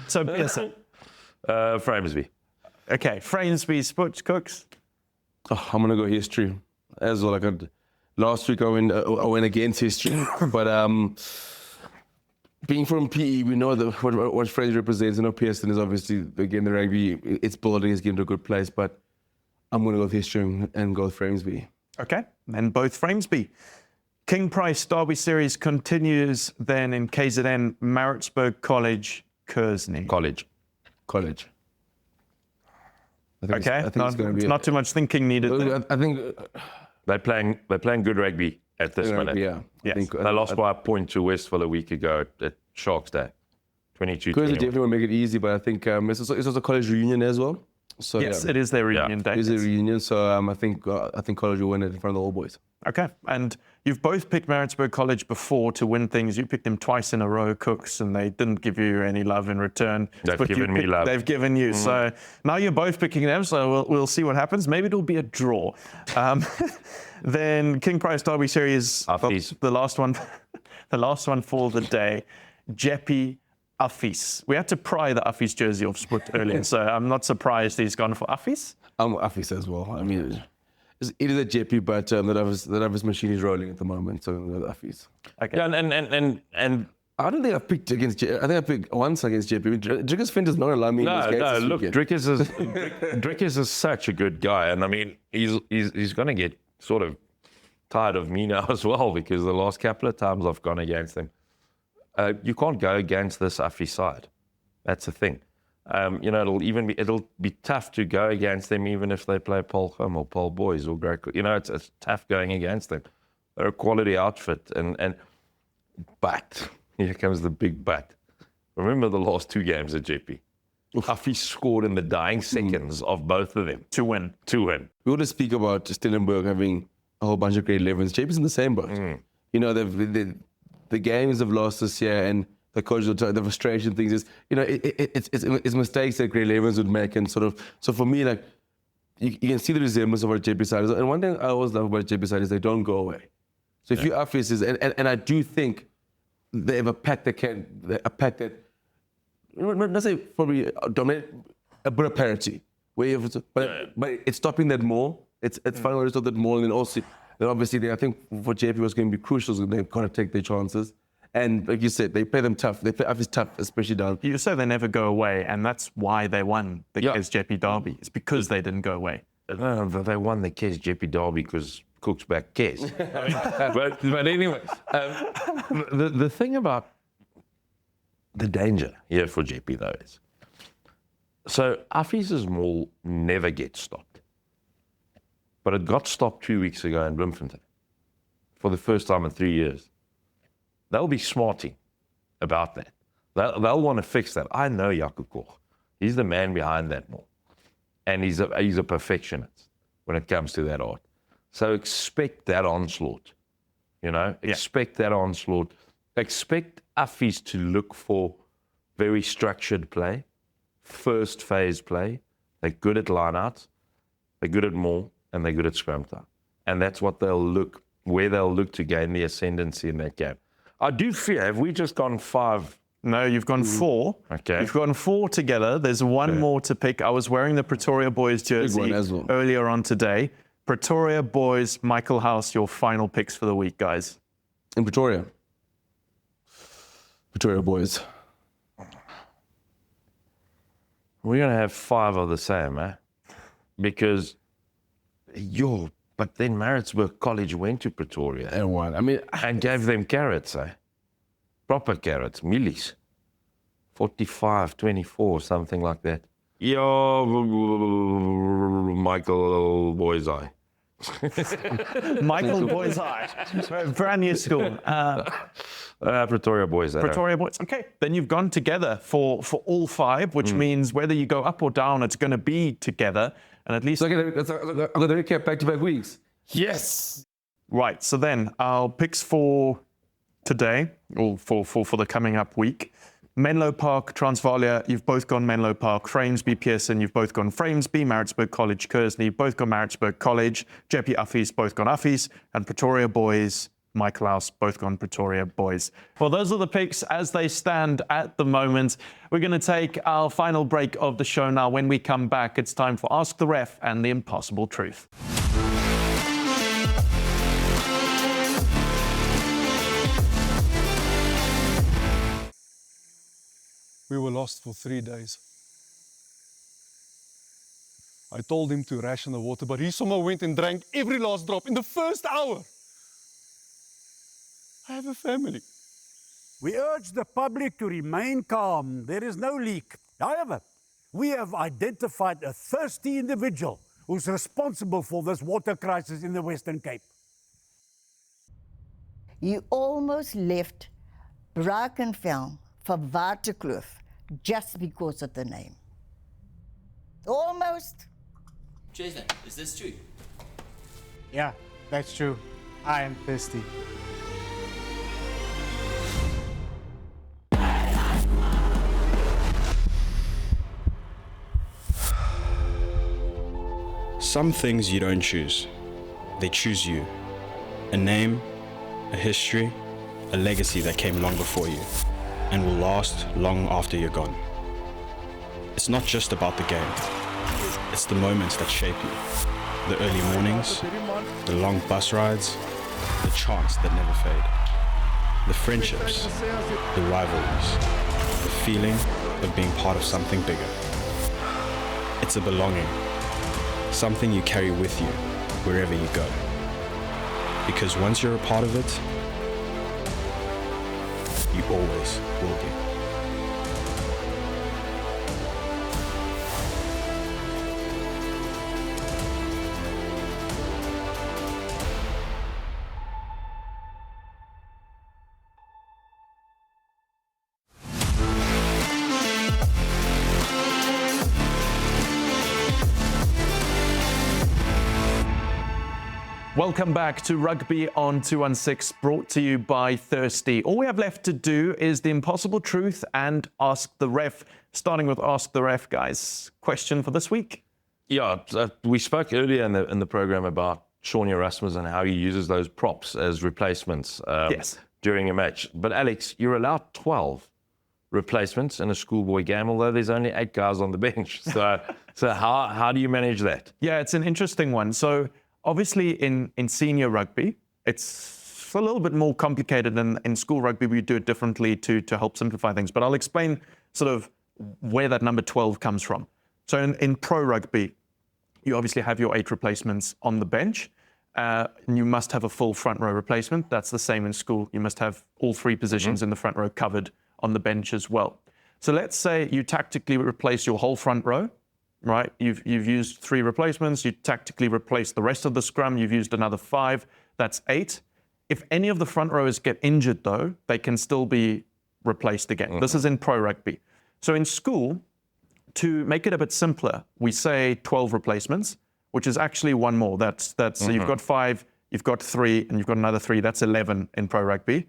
So Pearson. Framesby. Okay, Framesby, Sput, Cooks. Oh, I'm going to go history as well. Last week I went against history, but being from PE, we know that what Fraser represents. I know Pearson is obviously, again, the rugby, it's building, it's getting to a good place, but I'm going to go with history and go with Framesby. Okay, then both Framesby. King Price Derby Series continues then in KZN, Maritzburg College, Kearsney. College. It's not too much thinking needed. I think they're playing good rugby at this minute. Yeah. Yes. They lost by a point to Westville a week ago at Sharks Day. 22-21. Kearsney definitely will make it easy, but I think it's also a college reunion as well. So yes, it is their reunion day. It is a reunion, so I think college will win it in front of the All Boys. Okay, and you've both picked Maritzburg College before to win things. You picked them twice in a row, Cooks, and they didn't give you any love in return. They've given me love. They've given you. So now you're both picking them, so we'll see what happens. Maybe it'll be a draw. Then King Price Derby Series, the last one for the day, Jeppy Affis. We had to pry the Affis jersey off Sput earlier, so I'm not surprised he's gone for Affis. I'm Affis as well. I mean, it is a Jeppy, but that Affis machine is rolling at the moment, so Affis. Okay. Yeah, and I don't think I've picked against Jeppy. I think I picked once against Jeppy. I mean, Drickers Finn does not allow me in these games. No, look, Drickers is such a good guy, and I mean, he's going to get sort of tired of me now as well, because the last couple of times I've gone against him. You can't go against this Affie side. That's the thing. It'll be tough to go against them, even if they play Paarl Home or Paarl Boys or Great. You know, it's tough going against them. They're a quality outfit, but here comes the big but. Remember the last 2 games at JP. Affie scored in the dying seconds of both of them to win. We want to speak about Stellenberg having a whole bunch of grade 11s. JP's in the same boat. You know, the games they've lost this year, and the coach, the frustration things is, you know, it's mistakes that grade 11s would make, and sort of. So for me, like, you can see the resemblance of our JP side. And one thing I always love about JP side is they don't go away. So if you are faces, and I do think they have a pack that not say probably dominate a bit of parity, but it's stopping that more It's fun when it's a bit more, and then also, then obviously, I think for JP was going to be crucial, so they've got to take their chances. And like you said, they play them tough. They play Affy's tough, especially down. You say they never go away, and that's why they won the KZN derby. It's because they didn't go away. No, they won the KZN derby because Cook's back Kez. but anyway, the thing about the danger here for JP though is, so Affy's maul never gets stopped. But it got stopped 2 weeks ago in Bloemfontein for the first time in 3 years. They'll be smarting about that. They'll want to fix that. I know Jaco Koch. He's the man behind that maul. And he's a perfectionist when it comes to that art. So expect that onslaught. You know, expect that onslaught. Expect Affy's to look for very structured play, first phase play. They're good at lineouts, they're good at maul, and they're good at scrum time. And that's what where they'll look to gain the ascendancy in that game. I do fear, have we just gone 5? No, you've gone 4. Okay. You've gone 4 together. There's one more to pick. I was wearing the Pretoria Boys jersey earlier on today. Pretoria Boys, Michael House, your final picks for the week, guys. In Pretoria. Pretoria Boys. We're going to have 5 of the same, eh? Because but then Maritzburg College went to Pretoria. And won. I mean, and gave them carrots, eh? Proper carrots, millies. 45-24, something like that. Yo, Michael Boys Eye. Michael Boys Eye. Brand new school. Pretoria Boys. Pretoria Boys. Okay, then you've gone together for all 5, which means whether you go up or down, it's going to be together. And at least... I'm going to recap back-to-back weeks. Yes! Right, so then our picks for today, or for the coming up week. Menlo Park, Transvalia, you've both gone Menlo Park. Framesby, Pearson, you've both gone Framesby. Maritzburg College, Kersney, you've both gone Maritzburg College. JP Affy's, both gone Affy's. And Pretoria Boys, Michael House, both gone Pretoria Boys. Well, those are the picks as they stand at the moment. We're going to take our final break of the show now. When we come back, it's time for Ask the Ref and the Impossible Truth. We were lost for 3 days. I told him to ration the water, but he somehow went and drank every last drop in the first hour. I have a family. We urge the public to remain calm. There is no leak. However, we have identified a thirsty individual who's responsible for this water crisis in the Western Cape. You almost left Brackenfell for Waterkloof just because of the name. Almost. Jason, is this true? Yeah, that's true. I am thirsty. Some things you don't choose. They choose you. A name, a history, a legacy that came long before you and will last long after you're gone. It's not just about the game. It's the moments that shape you. The early mornings, the long bus rides, the chants that never fade. The friendships, the rivalries, the feeling of being part of something bigger. It's a belonging, something you carry with you wherever you go. Because once you're a part of it, you always will be. Welcome back to Rugby on 216, brought to you by Thirsty. All we have left to do is the impossible truth and Ask the Ref. Starting with Ask the Ref, guys. Question for this week? Yeah, we spoke earlier in the program about Shaun Erasmus and how he uses those props as replacements during a match. But Alex, you're allowed 12 replacements in a schoolboy game, although there's only 8 guys on the bench. So how do you manage that? Yeah, it's an interesting one. So obviously in senior rugby, it's a little bit more complicated than in school rugby. We do it differently to help simplify things. But I'll explain sort of where that number 12 comes from. So in pro rugby, you obviously have your 8 replacements on the bench. And you must have a full front row replacement. That's the same in school. You must have all 3 positions in the front row covered on the bench as well. So let's say you tactically replace your whole front row, right? You've used 3 replacements. You tactically replace the rest of the scrum. You've used another 5. That's 8. If any of the front rowers get injured, though, they can still be replaced again. This is in pro rugby. So in school, to make it a bit simpler, we say 12 replacements, which is actually 1 more. So you've got 5, you've got 3, and you've got another 3. That's 11 in pro rugby.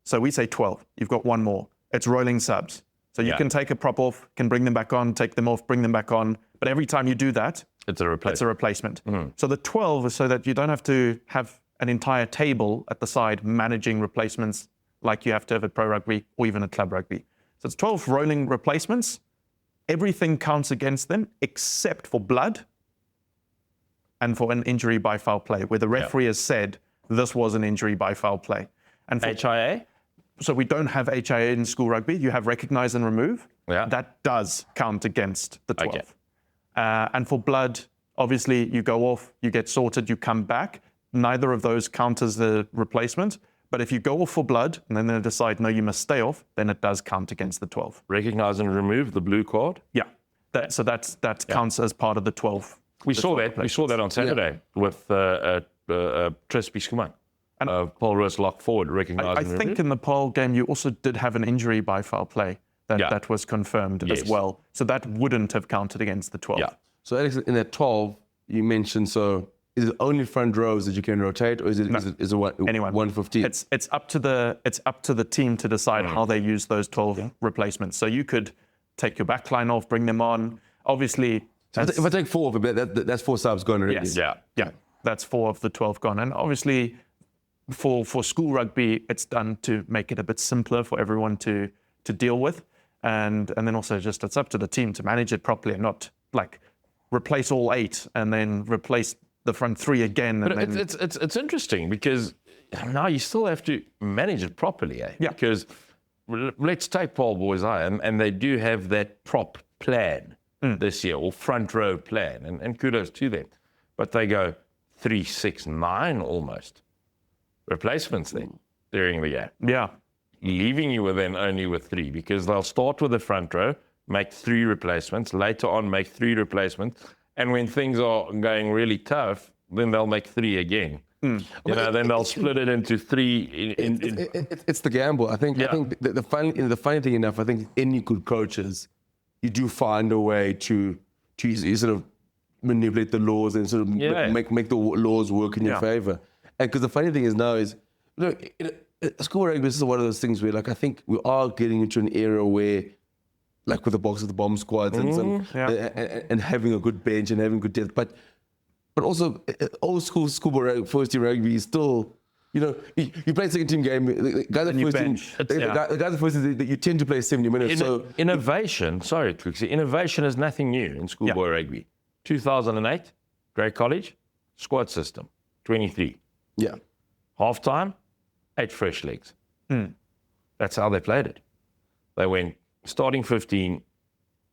So we say 12. You've got 1 more. It's rolling subs. So you can take a prop off, can bring them back on, take them off, bring them back on. But every time you do that, it's a replacement. So the 12 is so that you don't have to have an entire table at the side managing replacements like you have to have at pro rugby or even at club rugby. So it's 12 rolling replacements. Everything counts against them except for blood and for an injury by foul play, where the referee has said this was an injury by foul play. And for HIA? So we don't have HIA in school rugby. You have recognise and remove. Yeah. That does count against the 12. Okay. And for blood, obviously you go off, you get sorted, you come back. Neither of those count as the replacement. But if you go off for blood and then they decide, no, you must stay off, then it does count against the 12. Recognise and remove the blue card? Yeah. That counts as part of the 12. We saw that on Saturday with Trisby Skuman. And Paarl Roos locked forward, recognised. I think in the Paarl game you also did have an injury by foul play that was confirmed as well. So that wouldn't have counted against the 12. Yeah. So Alex, in that 12, you mentioned, so is it only front rows that you can rotate, or is it anyone 115? It's up to the team to decide how they use those 12 replacements. So you could take your back line off, bring them on. Obviously, so if I take 4 of it, that's 4 subs gone already. Yes. Yeah. That's 4 of the 12 gone. And obviously, for school rugby, it's done to make it a bit simpler for everyone to deal with. And then also just it's up to the team to manage it properly and not like replace all 8 and then replace the front 3 again. But it's interesting because now you still have to manage it properly, eh? Yeah. Because let's take Paarl Boys Eye, and they do have that prop plan this year, or front row plan, and kudos to them. But they go 3, 6, 9 almost replacements then during the game. Yeah. Leaving you only with 3, because they'll start with the front row, make 3 replacements, later on make 3 replacements, and when things are going really tough, then they'll make 3 again. Then they'll split it into 3. It's the gamble. I think the funny thing enough, I think any good coaches, you do find a way to sort of manipulate the laws and sort of make the laws work in your favor. And because the funny thing is now is, school rugby is one of those things where, like, I think we are getting into an era where, like with the box of the bomb squads and having a good bench and having good depth, but also old school first year rugby is still, you play a second team game, the guys are first team, you tend to play 70 minutes. Innovation is nothing new in schoolboy rugby. 2008, Grey College, squad system, 23. Yeah. Halftime, 8 fresh legs. That's how they played it. They went starting 15,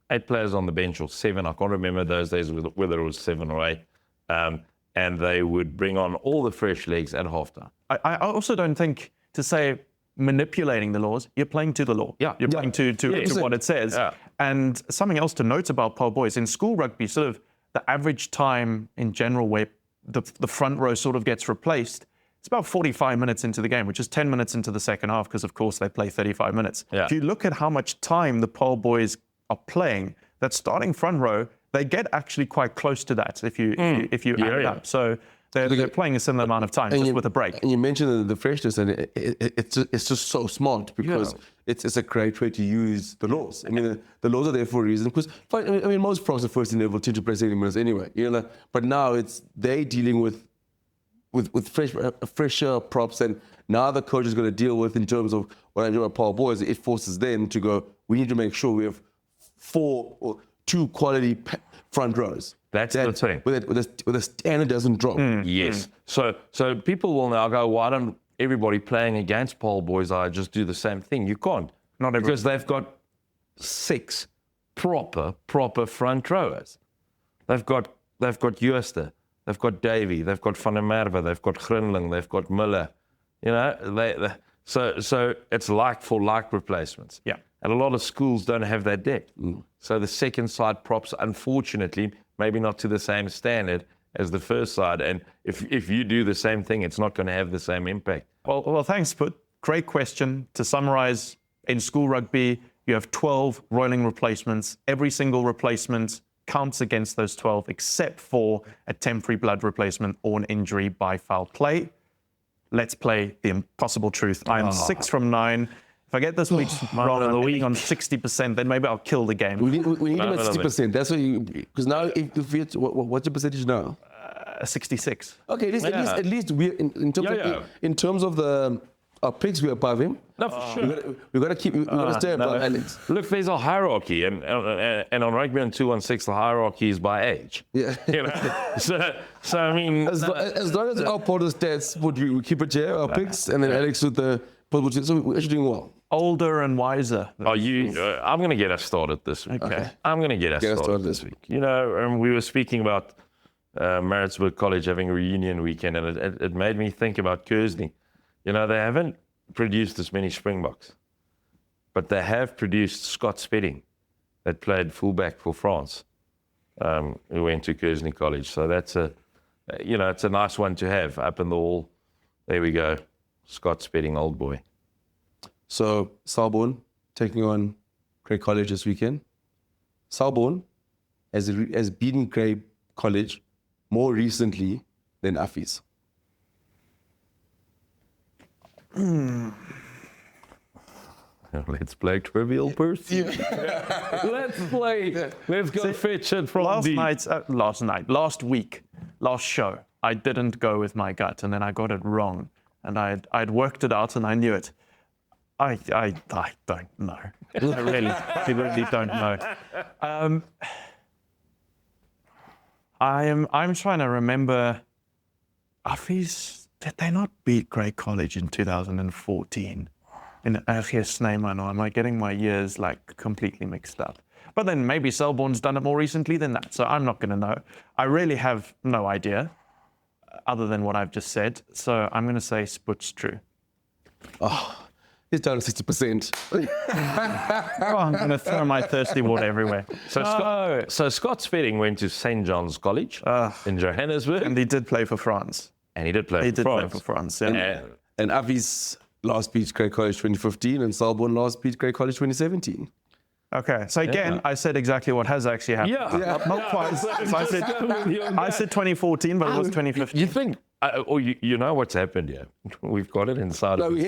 8 players on the bench, or 7. I can't remember those days whether it was 7 or 8. And they would bring on all the fresh legs at halftime. I also don't think to say manipulating the laws, you're playing to the law. Yeah. You're playing to what it says. Yeah. And something else to note about Paarl Boys, in school rugby, sort of the average time in general where the front row sort of gets replaced, it's about 45 minutes into the game, which is 10 minutes into the second half, because of course they play 35 minutes. Yeah. If you look at how much time the Paarl Boys are playing, that starting front row, they get actually quite close to that if you add it up. So they're playing a similar amount of time, just with a break. And you mentioned the freshness, and it's just so smart because it's a great way to use the laws. I mean, the laws are there for a reason. Because most pros are first in level tend to play 70 minutes anyway. But now they're dealing with with fresher props, and now the coach is going to deal with in terms of what I do at Paarl boys. It forces them to go. We need to make sure we have 4 or 2 quality front rows. That's the thing. Where the standard doesn't drop. Yes. So people will now go, why don't everybody playing against Paarl boys just do the same thing? You can't. Not everybody. Because they've got 6 proper front rowers. They've got Jooste, they've got Davy, they've got Van der Merwe, they've got Grinling, they've got Miller. You know, so it's like for like replacements. Yeah. And a lot of schools don't have that depth. So the second side props, unfortunately, maybe not to the same standard as the first side. And if you do the same thing, it's not going to have the same impact. Well, thanks, Put. Great question. To summarize, in school rugby, you have 12 rolling replacements. Every single replacement counts against those 12, except for a temporary blood replacement or an injury by foul play. Let's play the impossible truth. I am 6 from 9. If I get this week's wrong on 60%, then maybe I'll kill the game. We need him at 60%. That's what you, because now if we, what's your percentage now? 66. Okay, at least we in terms of the our picks, we're above him. No, for sure. We got to stay above Alex. Look, there's a hierarchy, and on Rugby on 216, the hierarchy is by age. Yeah. You know? so I mean, as long as our Porter stats would we keep it here, our picks, and then Alex with the possible. So we're actually doing well. Older and wiser. I'm going to get us started this week. Okay. I'm going to get us started this week. You know, we were speaking about Maritzburg College having a reunion weekend, and it made me think about Kersney. You know, they haven't produced as many Springboks, but they have produced Scott Spedding, that played fullback for France, who went to Kersney College. So that's it's a nice one to have up in the hall. There we go, Scott Spedding, old boy. So Selborne taking on Grey College this weekend. Selborne has beaten Grey College more recently than Affis. Let's play Trivial Pursuit. Let's play. Let's go fetch it from last week, last show, I didn't go with my gut, and then I got it wrong, and I'd worked it out, and I knew it. I don't know. I really don't know. I'm trying to remember. Affis. Did they not beat Grey College in 2014? In RGS name, I know. Am I getting my years completely mixed up? But then maybe Selborne's done it more recently than that, so I'm not going to know. I really have no idea, other than what I've just said. So I'm going to say Sput's true. Oh, he's down to 60%. I'm going to throw my thirsty water everywhere. So Scott Spedding went to St. John's College in Johannesburg. And he did play for France. And he did play for France. Yeah. And Avi's last beat Grey College 2015 and Selborne last beat Grey College 2017. Okay, so again, I said exactly what has actually happened. Yeah. Not quite. So I said 2014, but it was 2015. You think, you know what's happened here? We've got it inside of us.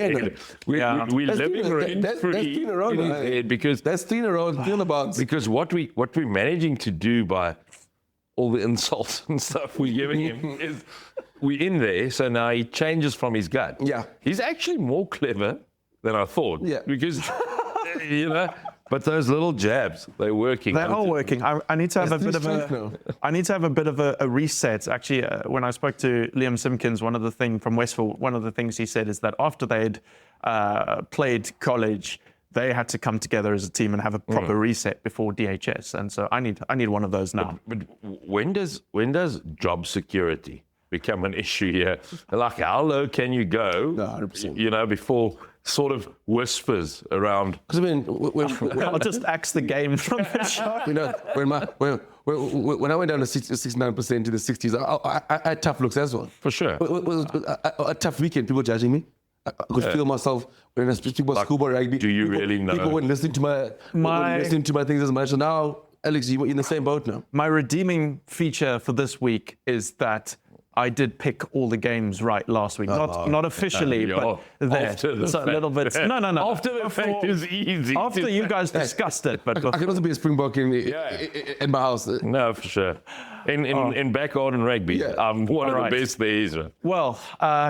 We're living rent-free in his head because that's 3 in a row. Feel about because what we're managing to do by all the insults and stuff we're giving him is we're in there, so now he changes from his gut. Yeah. He's actually more clever than I thought. Yeah. Because, but those little jabs, they're working. They are working. I need to have a bit of a reset. Actually, when I spoke to Liam Simpkins, one of the things from Westville, one of the things he said is that after they'd played college, they had to come together as a team and have a proper reset before DHS. And so I need one of those now. But when does job security become an issue here? Like, how low can you go? No, 100%. Before sort of whispers around. Because I'll just axe the game from the shot. When I went down to 69% to the 60s, I had tough looks as well. For sure. A tough weekend, people judging me. I could feel myself when I speak about schoolboy rugby. Do you really know? People weren't listening to my things as much. So now, Alex, you're in the same boat now. My redeeming feature for this week is that I did pick all the games right last week. Not officially, but there. After the So a little bit. fact. No. After the fact is easy. After you guys discussed it, but I can also be a Springbok in my house. No, for sure. In backyard and rugby, I'm one of the best there is. Well,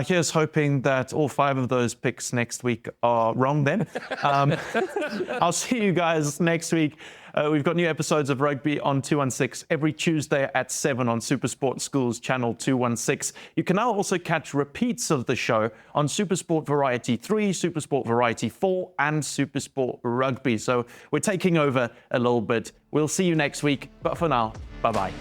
here's hoping that all 5 of those picks next week are wrong then. I'll see you guys next week. We've got new episodes of Rugby on 216 every Tuesday at 7 on SuperSport Schools Channel 216. You can now also catch repeats of the show on SuperSport Variety 3, SuperSport Variety 4 and SuperSport Rugby. So we're taking over a little bit. We'll see you next week. But for now, bye-bye.